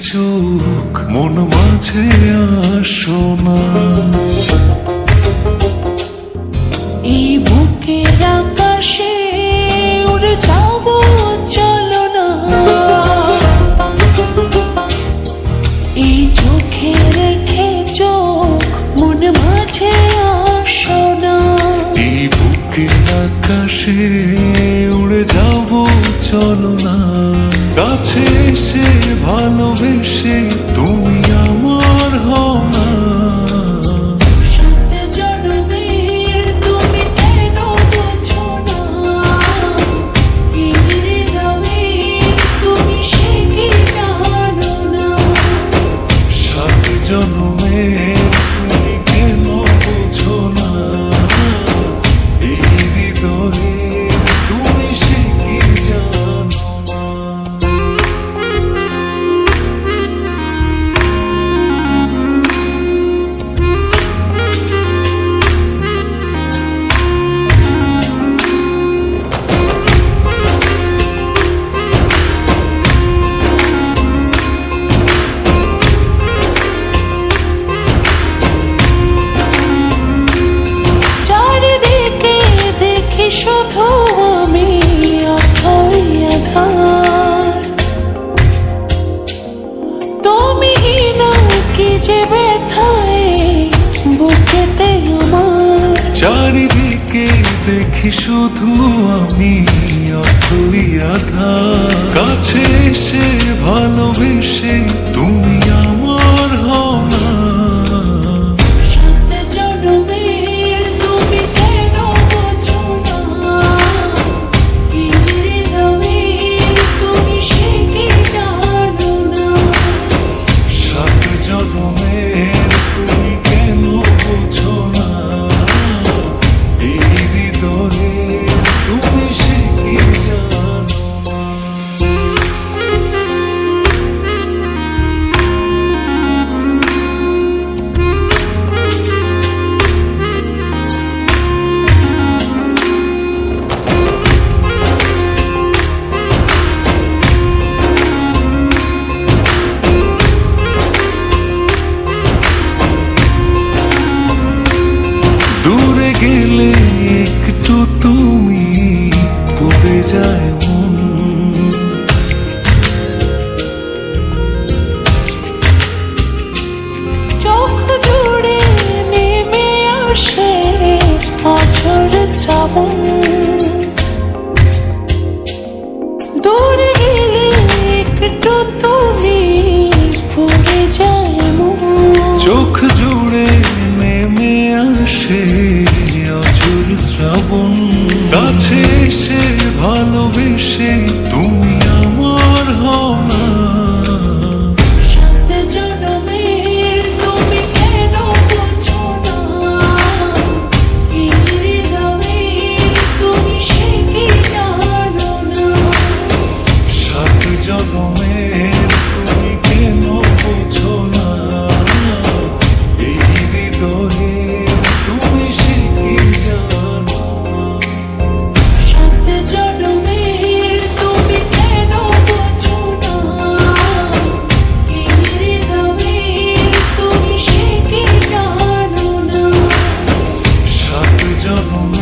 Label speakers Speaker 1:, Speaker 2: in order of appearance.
Speaker 1: চোখ মন মাঝে আসো না।
Speaker 2: এই বুকের আকাশে উড়ে যাব চলো না। এই চোখে রেখে চোখ মন মাঝে আসো না।
Speaker 1: এই বুকের আকাশে উড়ে যাব চলো না। কাছে এসে ভালোবেসে তুমি আমার হও না।
Speaker 2: সাত জনমের তুমি কেন বোঝো না? এই হৃদয়ের তুমি সে কি জানো না?
Speaker 1: সাত জনমের তুমি কেন বোঝো না। এই হৃদয়ে তুমি সে কি জানো না।
Speaker 2: চারিদিকে দেখি শুধু আমি অথই আধার। তুমি না কি যে ব্যথায় বুকেতে আমার।
Speaker 1: চারিদিকে দেখি শুধু আমি অথই আধার। কাছে এসে ভালোবেসে তুমি আমার হও না।
Speaker 2: সাত জনমের তুমি কেন বোঝো না? এই হৃদয়ের তুমি সে কি জানো না?
Speaker 1: সাত জনমের তুমি কেন বোঝো না। এই হৃদয়ে তুমি সে কি জানো না। দূরে গেলে একটু তুমি পড়ে যায় মন।
Speaker 2: চোখ জুড়ে নেমে আসে অঝোর শ্রাবণ। দূরে গেলে একটু তুমি পড়ে যায় মন।
Speaker 1: চোখ জুড়ে নেমে আসে অঝোর শ্রাবণ। কাছে এসে ভালোবেসে তুমি আমার হও না।
Speaker 2: সাত জনমের তুমি কেন বোঝো না? এই হৃদয়ের তুমি সে কি জানো না?
Speaker 1: সাত জনমের তুমি কেন বোঝো না। এই হৃদয়ে তুমি সে কি জানো না।
Speaker 2: সাত জনমের তুমি কেন বোঝো না? এই হৃদয়ের তুমি সে কি জানো না?
Speaker 1: সাত জনমের